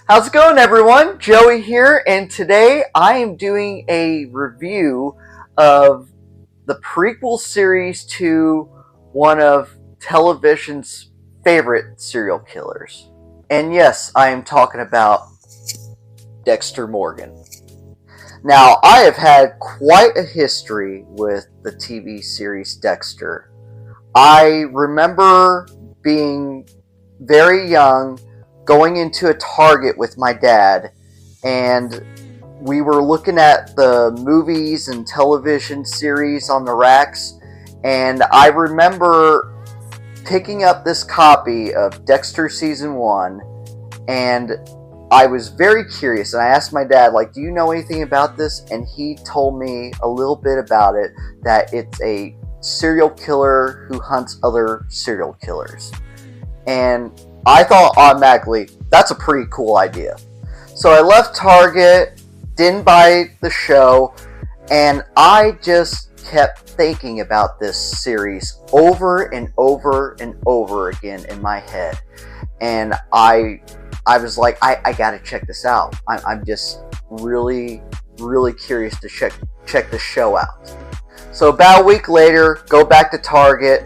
How's it going, everyone? Joey here, and today I am doing a review of the prequel series to one of television's favorite serial killers. And yes, I am talking about Dexter Morgan. Now, I have had quite a history with the TV series Dexter. I remember being very young, going into a Target with my dad, and we were looking at the movies and television series on the racks, and I remember picking up this copy of Dexter Season 1, and I was very curious, and I asked my dad, like, do you know anything about this? And he told me a little bit about it, that it's a serial killer who hunts other serial killers. And I thought automatically, that's a pretty cool idea. So I left Target, didn't buy the show, and I just kept thinking about this series over and over and over again in my head. And I was like, I gotta check this out. I'm just really, really curious to check the show out. So about a week later, go back to Target,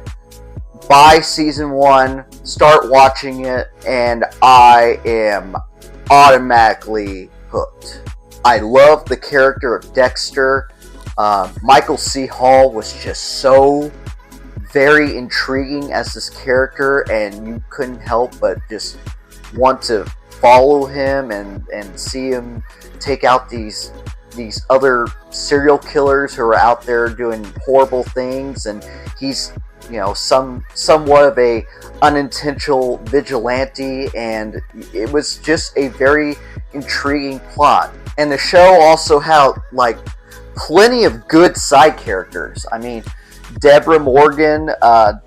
buy season 1, start watching it, and I am automatically hooked. I love the character of Dexter. Michael C. Hall was just so very intriguing as this character, and you couldn't help but just want to follow him and see him take out these other serial killers who are out there doing horrible things, and he's somewhat of a unintentional vigilante, and it was just a very intriguing plot. And the show also had plenty of good side characters. I mean, Deborah Morgan,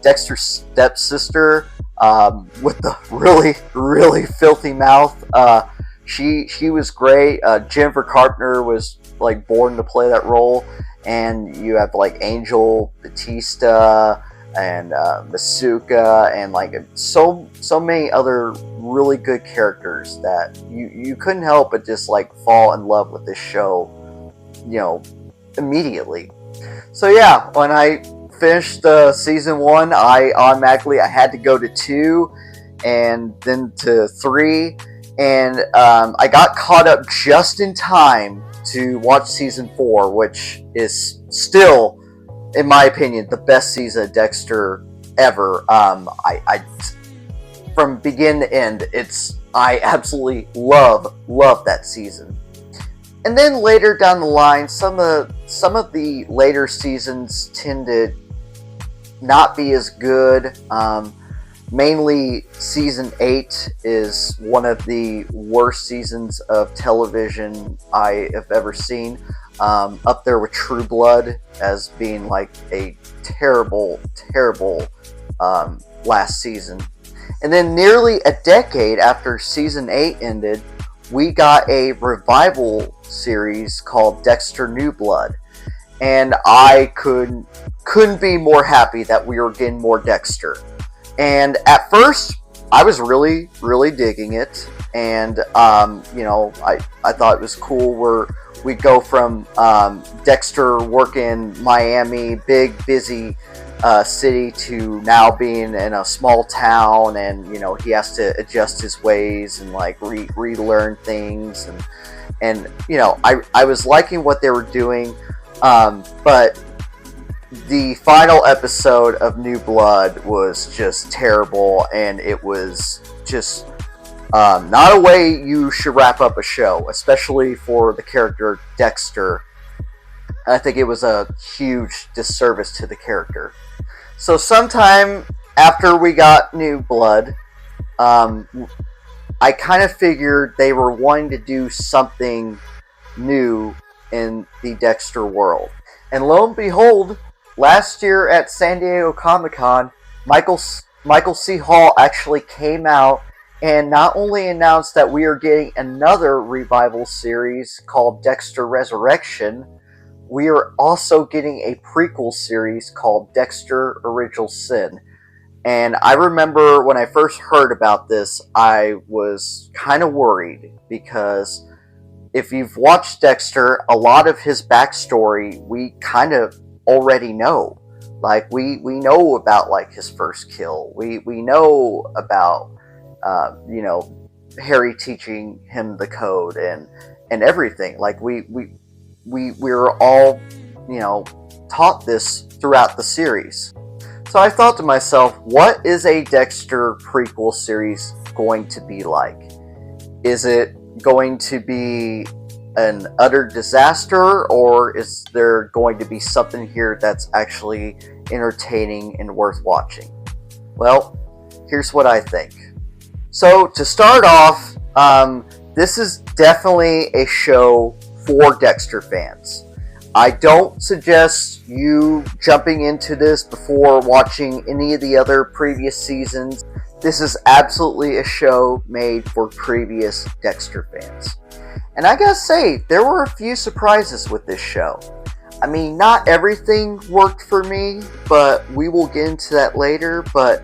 Dexter's stepsister, with the really, really filthy mouth. She was great. Jennifer Carpenter was born to play that role, and you have Angel Batista and Masuka, and so many other really good characters that you couldn't help but just fall in love with this show, immediately. So yeah, when I finished season 1, I had to go to 2, and then to 3, and I got caught up just in time to watch season 4, which is still, in my opinion, the best season of Dexter ever. I from begin to end, I absolutely love that season. And then later down the line, some of the later seasons tend to not be as good. Mainly season 8 is one of the worst seasons of television I have ever seen. Up there with True Blood as being a terrible, terrible last season. And then nearly a decade after season 8 ended, we got a revival series called Dexter New Blood. And I couldn't be more happy that we were getting more Dexter. And at first, I was really, really digging it. And, I thought it was cool where we go from Dexter working Miami, big, busy city, to now being in a small town, and, he has to adjust his ways and, relearn things. And I was liking what they were doing, but the final episode of New Blood was just terrible, and it was just not a way you should wrap up a show, especially for the character Dexter. I think it was a huge disservice to the character. So sometime after we got New Blood, I kind of figured they were wanting to do something new in the Dexter world. And lo and behold, last year at San Diego Comic-Con, Michael C. Hall actually came out and not only announced that we are getting another revival series called Dexter Resurrection, we are also getting a prequel series called Dexter Original Sin. And I remember when I first heard about this, I was kind of worried because if you've watched Dexter, a lot of his backstory we kind of already know. Like we know about like his first kill. We know about Harry teaching him the code and everything. Like we're all taught this throughout the series. So I thought to myself, what is a Dexter prequel series going to be like? Is it going to be an utter disaster, or is there going to be something here that's actually entertaining and worth watching? Well, here's what I think. So, to start off, this is definitely a show for Dexter fans. I don't suggest you jumping into this before watching any of the other previous seasons. This is absolutely a show made for previous Dexter fans. And I gotta say, there were a few surprises with this show. I mean, not everything worked for me, but we will get into that later. But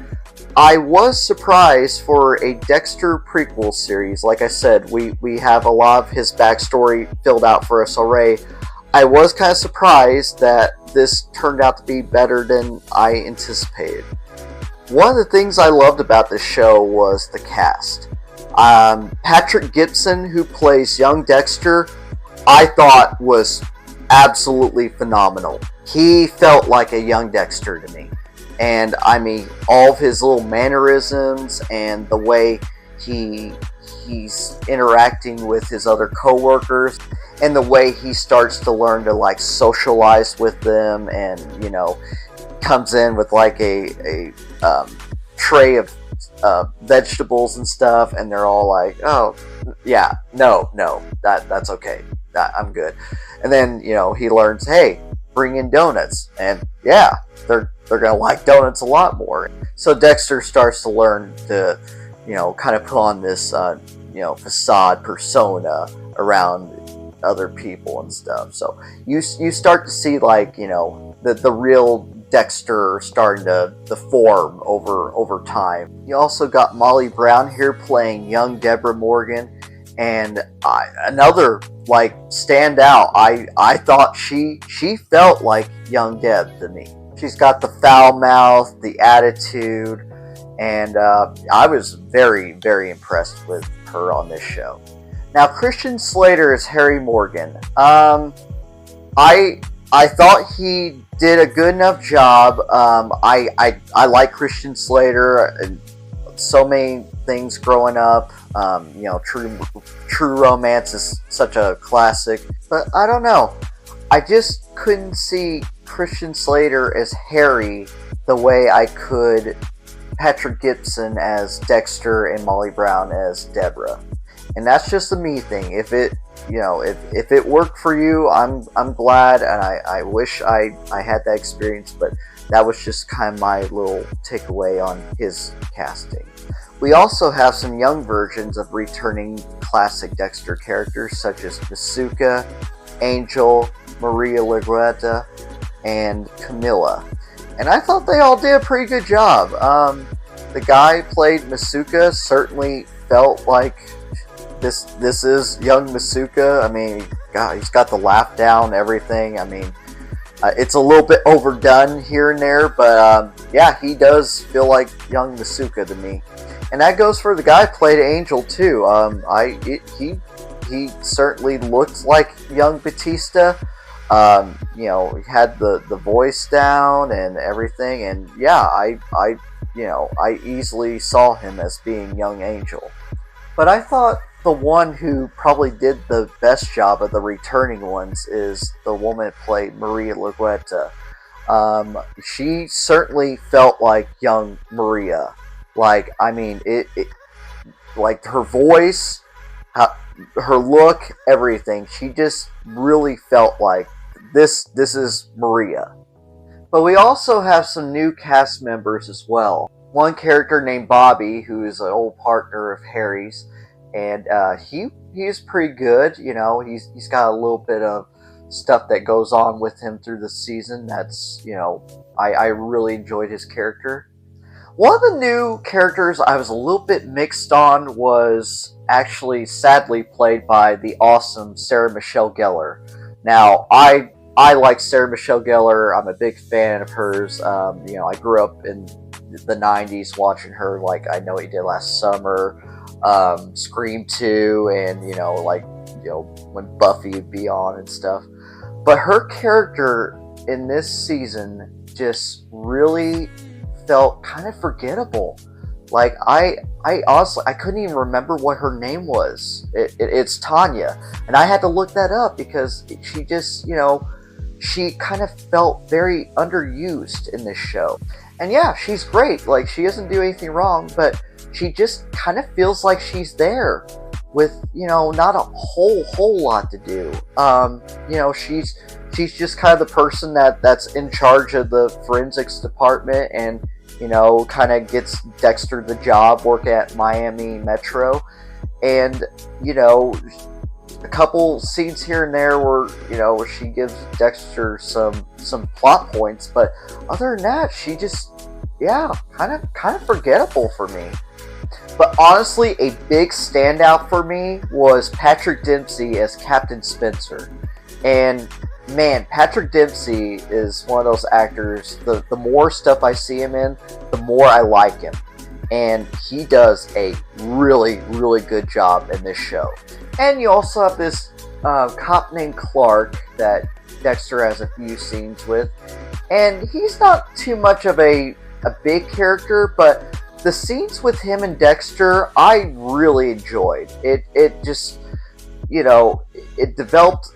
I was surprised for a Dexter prequel series. Like I said, we have a lot of his backstory filled out for us already. I was kind of surprised that this turned out to be better than I anticipated. One of the things I loved about this show was the cast. Patrick Gibson, who plays young Dexter, I thought was absolutely phenomenal. He felt like a young Dexter to me. And I mean, all of his little mannerisms and the way he's interacting with his other coworkers and the way he starts to learn to like socialize with them, and comes in with like a tray of vegetables and stuff, and they're all like, oh yeah, no, that's okay, I'm good. And then he learns, hey, bring in donuts, and yeah, they're gonna like donuts a lot more. So Dexter starts to learn to kind of put on this facade persona around other people and stuff. So you start to see like the real Dexter starting to form over time. You also got Molly Brown here playing young Deborah Morgan, and another like standout. I thought she felt like young Deb to me. She's got the foul mouth, the attitude, and I was very, very impressed with her on this show. Now, Christian Slater is Harry Morgan. I thought he did a good enough job. I like Christian Slater and so many things growing up. True Romance is such a classic, but I don't know. I just couldn't see Christian Slater as Harry the way I could Patrick Gibson as Dexter and Molly Brown as Deborah. And that's just a me thing. If it if it worked for you, I'm glad, and I wish I had that experience, but that was just kind of my little takeaway on his casting. We also have some young versions of returning classic Dexter characters such as Masuka, Angel, Maria Lagretta, and Camilla. And I thought they all did a pretty good job. The guy who played Masuka certainly felt like this is young Masuka. I mean, God, he's got the laugh down, everything. I mean, it's a little bit overdone here and there, but yeah, he does feel like young Masuka to me. And that goes for the guy who played Angel too. He certainly looked like young Batista. He had the voice down and everything, and yeah, I easily saw him as being young Angel. But I thought the one who probably did the best job of the returning ones is the woman who played Maria Lagretta. She certainly felt like young Maria. Like, I mean, it like her voice, her look, everything. She just really felt like this is Maria. But we also have some new cast members as well. One character named Bobby, who is an old partner of Harry's, and he's pretty good. He's got a little bit of stuff that goes on with him through the season. That's I really enjoyed his character. One of the new characters I was a little bit mixed on was actually sadly played by the awesome Sarah Michelle Gellar. Now, I like Sarah Michelle Gellar. I'm a big fan of hers. I grew up in the '90s watching her. Like I Know What You Did Last Summer, Scream 2, and when Buffy would be on and stuff. But her character in this season just really felt kind of forgettable. Like I honestly I couldn't even remember what her name was. It's Tanya, and I had to look that up because she just she kind of felt very underused in this show. And yeah, she's great. Like she doesn't do anything wrong, but she just kind of feels like she's there with not a whole lot to do. She's just kind of the person that's in charge of the forensics department, and kind of gets Dexter the job working at Miami Metro. And a couple scenes here and there where she gives Dexter some plot points, but other than that, she just kind of forgettable for me. But honestly, a big standout for me was Patrick Dempsey as Captain Spencer. And man, Patrick Dempsey is one of those actors, the more stuff I see him in, the more I like him. And he does a really, really good job in this show. And you also have this cop named Clark that Dexter has a few scenes with. And he's not too much of a big character, but the scenes with him and Dexter, I really enjoyed. It just, it developed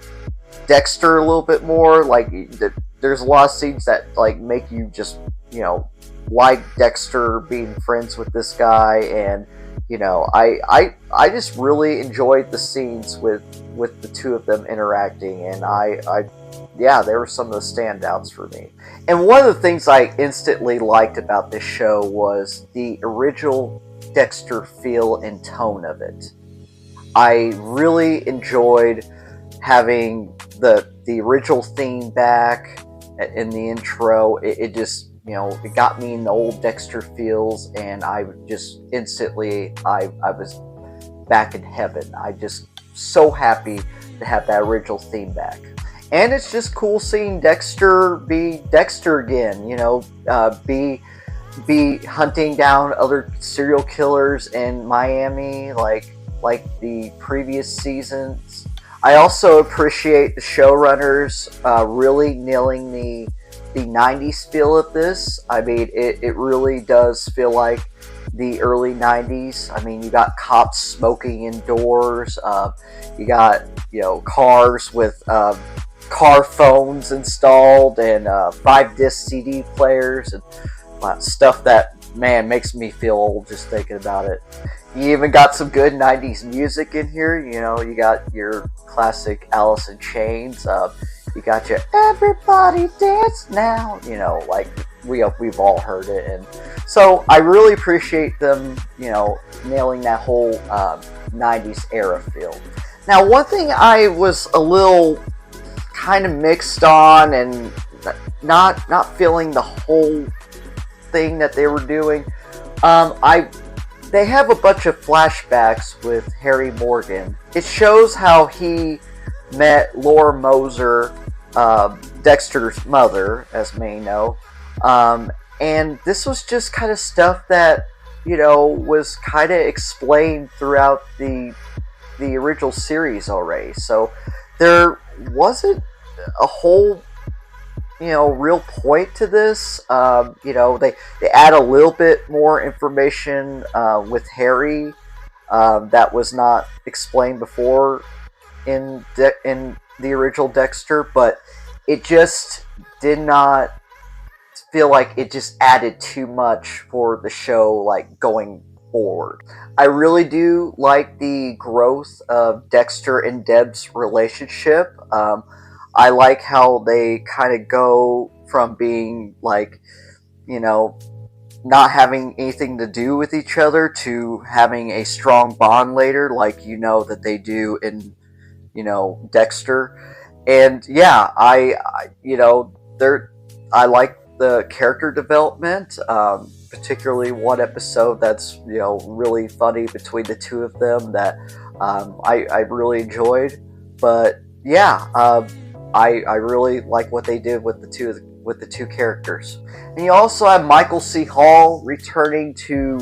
Dexter a little bit more. Like, there's a lot of scenes that like make you just, like Dexter being friends with this guy, and I just really enjoyed the scenes with the two of them interacting, and they were some of the standouts for me. And one of the things I instantly liked about this show was the original Dexter feel and tone of it. I really enjoyed having the original theme back in the intro. It just it got me in the old Dexter feels, and I just instantly I was back in heaven. I just so happy to have that original theme back. And it's just cool seeing Dexter be Dexter again. Be hunting down other serial killers in Miami, like the previous seasons. I also appreciate the showrunners really nailing the '90s feel of this. I mean, it really does feel like the early '90s. I mean, you got cops smoking indoors. You got cars with car phones installed, and 5-disc CD players, and stuff that, man, makes me feel old just thinking about it. You even got some good '90s music in here. You got your classic Alice in Chains. You got your "Everybody Dance Now." Like we've all heard it, and so I really appreciate them, nailing that whole '90s era feel. Now, one thing I was a little kind of mixed on, and not feeling the whole thing that they were doing. They have a bunch of flashbacks with Harry Morgan. It shows how he met Laura Moser, Dexter's mother, as many know. And this was just kind of stuff that, was kind of explained throughout the original series already. So there wasn't a whole real point to this. They add a little bit more information with Harry that was not explained before in the original Dexter, but it just did not feel like it just added too much for the show, like, going forward. I really do like the growth of Dexter and Deb's relationship. I like how they kind of go from being like, not having anything to do with each other to having a strong bond later, like that they do in Dexter. And yeah, I like the character development. particularly one episode that's really funny between the two of them that I really enjoyed. But yeah, I really like what they did with the two characters. And you also have Michael C. Hall returning to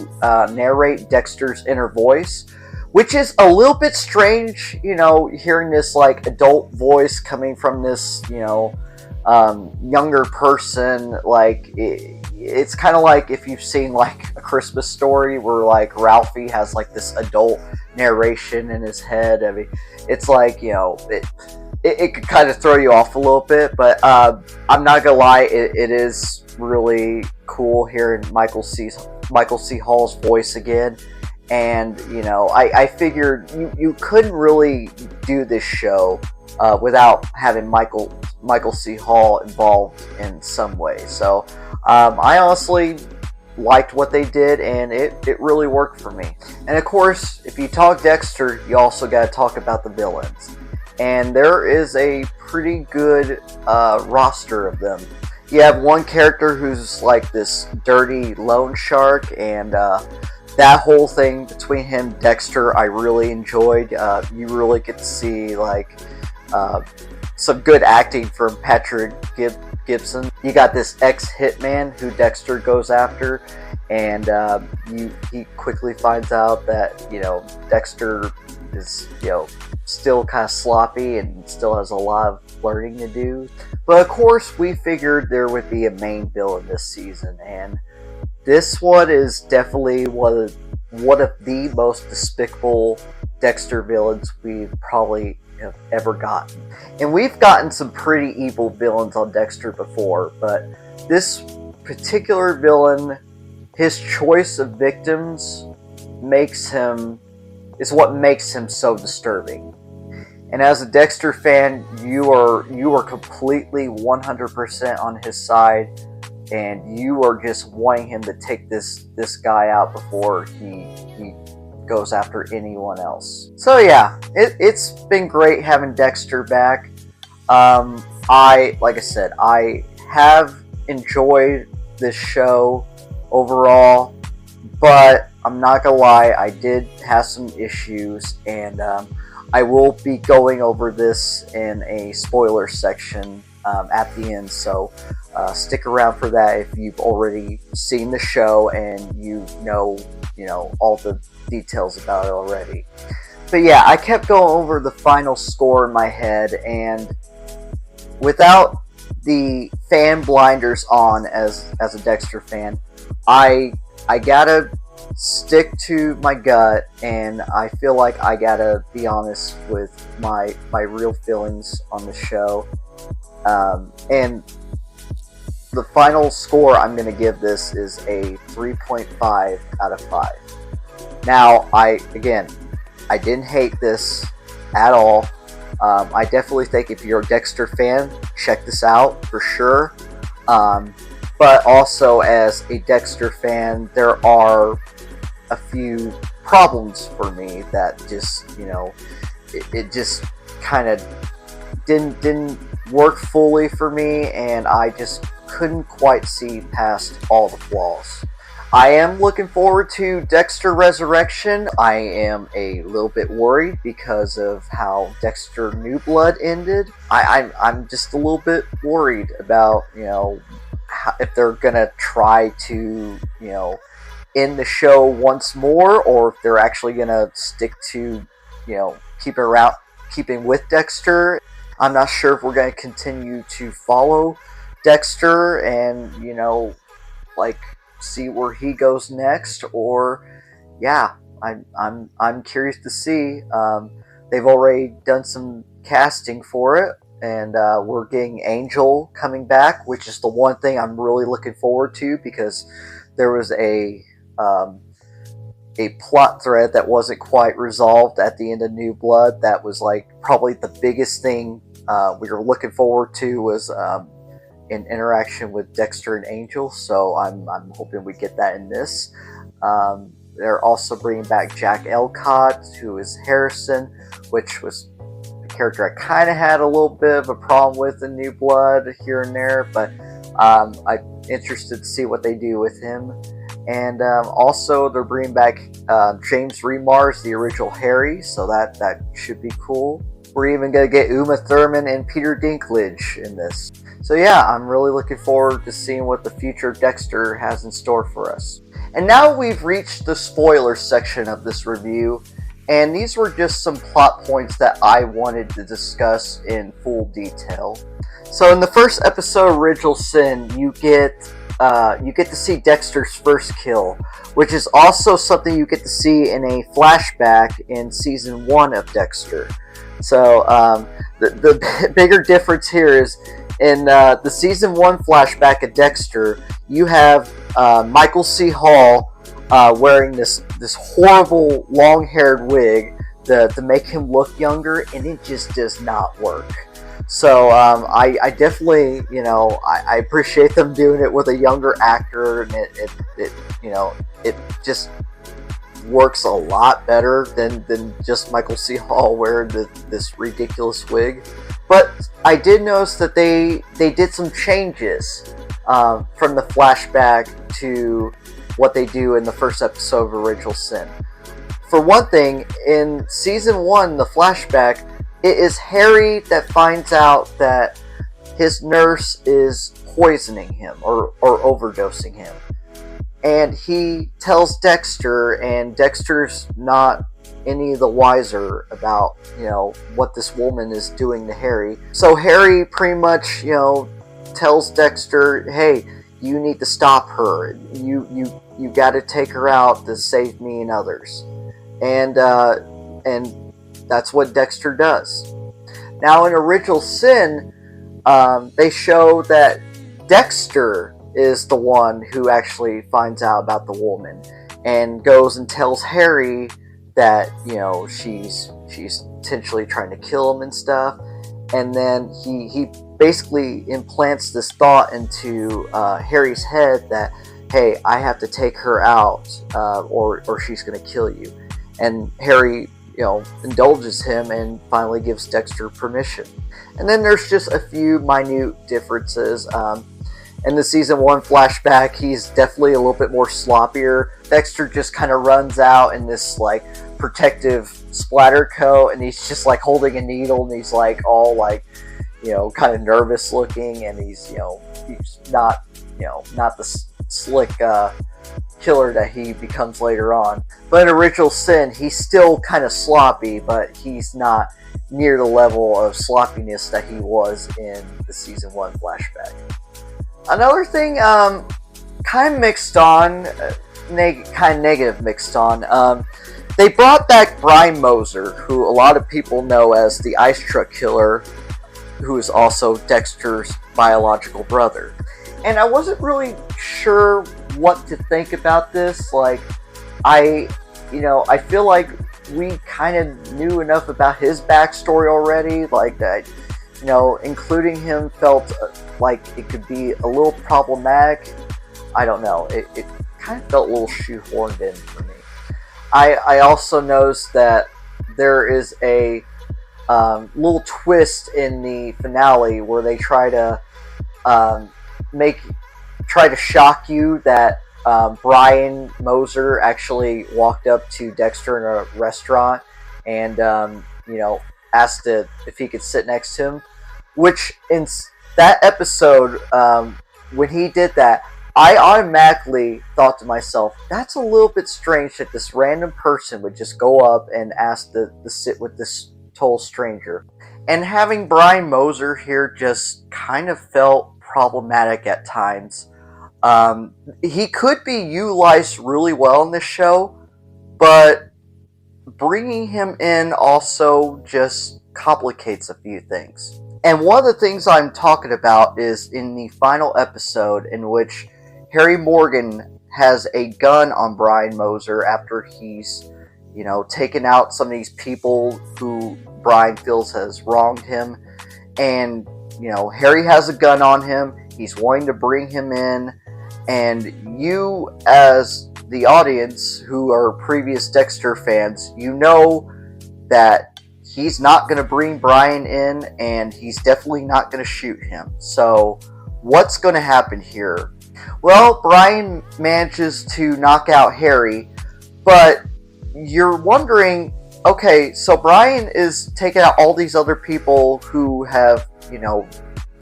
narrate Dexter's inner voice, which is a little bit strange, hearing this like adult voice coming from this, younger person. Like it's kind of like if you've seen like A Christmas Story, where like Ralphie has like this adult narration in his head. I mean, it's like it could kind of throw you off a little bit, but I'm not gonna lie, it is really cool hearing Michael C. Hall's voice again. And I figured you couldn't really do this show without having Michael C. Hall involved in some way. So I honestly liked what they did, and it really worked for me. And of course, if you talk Dexter, you also got to talk about the villains. And there is a pretty good roster of them. You have one character who's like this dirty loan shark, and that whole thing between him and Dexter I really enjoyed. You really get to see like some good acting from Patrick Gibson. You got this ex-hitman who Dexter goes after, and he quickly finds out that Dexter is still kind of sloppy and still has a lot of learning to do. But of course, we figured there would be a main villain this season, and this one is definitely one of the most despicable Dexter villains we've probably have ever gotten. And we've gotten some pretty evil villains on Dexter before, but this particular villain, his choice of victims is what makes him so disturbing. And as a Dexter fan, you are completely 100% on his side, and you are just wanting him to take this guy out before he goes after anyone else. So yeah, it's been great having Dexter back. Like I said, I have enjoyed this show overall, but I'm not gonna lie, I did have some issues, and I will be going over this in a spoiler section at the end, so stick around for that if you've already seen the show and you know all the details about it already. But yeah, I kept going over the final score in my head, and without the fan blinders on as a Dexter fan, I gotta stick to my gut, and I feel like I gotta be honest with my real feelings on the show. And the final score I'm going to give this is a 3.5 out of 5. Now, I didn't hate this at all. I definitely think if you're a Dexter fan, check this out for sure. But also, as a Dexter fan, there are a few problems for me that just, it just kind of didn't work fully for me, and I just couldn't quite see past all the flaws. I am looking forward to Dexter Resurrection. I am a little bit worried because of how Dexter New Blood ended. I'm just a little bit worried about if they're gonna try to end the show once more, or if they're actually gonna stick to keeping with Dexter. I'm not sure if we're going to continue to follow Dexter and, see where he goes next, or, yeah, I'm curious to see. They've already done some casting for it, and we're getting Angel coming back, which is the one thing I'm really looking forward to, because there was a plot thread that wasn't quite resolved at the end of New Blood. That was like probably the biggest thing we were looking forward to, was an interaction with Dexter and Angel. So I'm hoping we get that in this. They're also bringing back Jack Elcott, who is Harrison, which was a character I kind of had a little bit of a problem with in New Blood here and there, but I'm interested to see what they do with him. And also, they're bringing back James Remar, the original Harry, so that should be cool. We're even going to get Uma Thurman and Peter Dinklage in this. So yeah, I'm really looking forward to seeing what the future Dexter has in store for us. And now we've reached the spoiler section of this review, and these were just some plot points that I wanted to discuss in full detail. So in the first episode, Original Sin, you get to see Dexter's first kill, which is also something you get to see in a flashback in season 1 of Dexter. So the bigger difference here is in the season 1 flashback of Dexter, you have Michael C. Hall wearing this horrible long-haired wig to make him look younger, and it just does not work. So I definitely, I appreciate them doing it with a younger actor, and it just works a lot better than just Michael C. Hall wearing this ridiculous wig. But I did notice that they did some changes from the flashback to what they do in the first episode of Original Sin. For one thing, in season 1, the flashback, it is Harry that finds out that his nurse is poisoning him or overdosing him. And he tells Dexter, and Dexter's not any the wiser about, what this woman is doing to Harry. So Harry pretty much, tells Dexter, hey, you need to stop her. You got to take her out to save me and others. And that's what Dexter does. Now in Original Sin, they show that Dexter is the one who actually finds out about the woman and goes and tells Harry that she's potentially trying to kill him and stuff. And then he basically implants this thought into Harry's head that, hey, I have to take her out or she's going to kill you. And Harry indulges him and finally gives Dexter permission. And then there's just a few minute differences. In the season 1 flashback, he's definitely a little bit more sloppier. Dexter just kind of runs out in this protective splatter coat, and he's just holding a needle, and he's all kind of nervous looking, and he's not the slick killer that he becomes later on. But in Original Sin, he's still kind of sloppy, but he's not near the level of sloppiness that he was in the season 1 flashback. Another thing, kind of mixed on, kind of negative mixed on, they brought back Brian Moser, who a lot of people know as the ice truck killer, who is also Dexter's biological brother. And I wasn't really sure what to think about this. I feel like we kind of knew enough about his backstory already, that, including him felt like it could be a little problematic. I don't know. It kind of felt a little shoehorned in for me. I also noticed that there is a little twist in the finale where they try to shock you that Brian Moser actually walked up to Dexter in a restaurant and asked if he could sit next to him. Which in that episode, when he did that, I automatically thought to myself, that's a little bit strange that this random person would just go up and ask to sit with this total stranger. And having Brian Moser here just kind of felt problematic at times. He could be utilized really well in this show, but bringing him in also just complicates a few things. And one of the things I'm talking about is in the final episode, in which Harry Morgan has a gun on Brian Moser after he's, taken out some of these people who Brian feels has wronged him. And, Harry has a gun on him. He's wanting to bring him in. And you, as the audience who are previous Dexter fans, that he's not going to bring Brian in, and he's definitely not going to shoot him. So what's going to happen here? Well, Brian manages to knock out Harry, but you're wondering, okay, so Brian is taking out all these other people who have,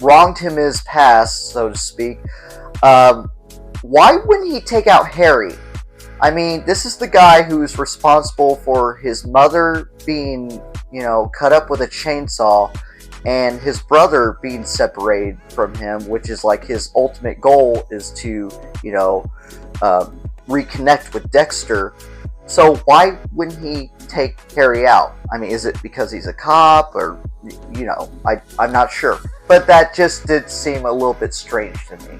wronged him in his past, so to speak. Um, why wouldn't he take out Harry? I mean, this is the guy who's responsible for his mother being, cut up with a chainsaw and his brother being separated from him, which is like his ultimate goal is to, you know, reconnect with Dexter. So why wouldn't he take Harry out? I mean, is it because he's a cop or, I'm not sure. But that just did seem a little bit strange to me.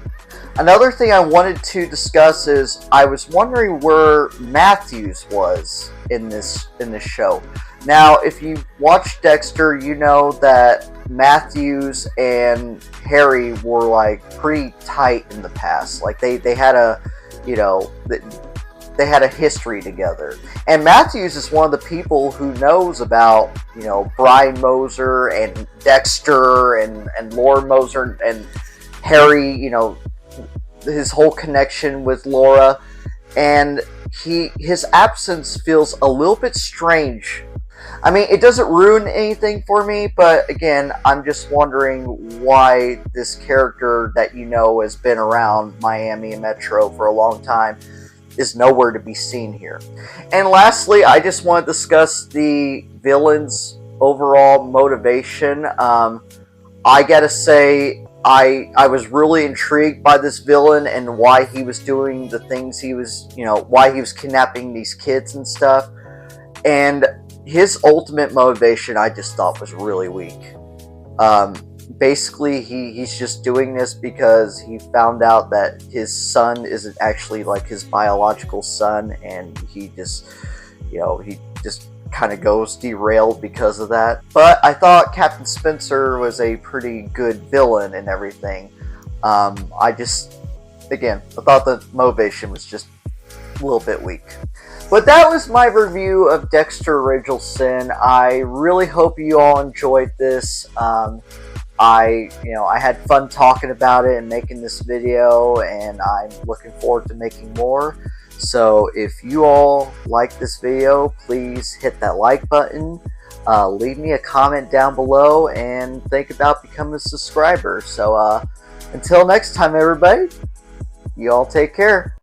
Another thing I wanted to discuss is I was wondering where Matthews was in this show. Now, if you watch Dexter, you know that Matthews and Harry were like pretty tight in the past. Like they had a, they had a history together. And Matthews is one of the people who knows about, Brian Moser and Dexter and Laura Moser and Harry, his whole connection with Laura, and his absence feels a little bit strange. I mean, it doesn't ruin anything for me, but again, I'm just wondering why this character that has been around Miami and Metro for a long time is nowhere to be seen here. And lastly, I just want to discuss the villain's overall motivation. I gotta say, I was really intrigued by this villain and why he was doing the things he was, why he was kidnapping these kids and stuff. And his ultimate motivation I just thought was really weak. Basically, he's just doing this because he found out that his son isn't actually like his biological son, and he just kind of goes derailed because of that. But I thought Captain Spencer was a pretty good villain and everything. I thought the motivation was just a little bit weak. But that was my review of Dexter Original Sin. I really hope you all enjoyed this. I had fun talking about it and making this video, and I'm looking forward to making more. So if you all like this video, please hit that like button, leave me a comment down below, and think about becoming a subscriber. So until next time, everybody, you all take care.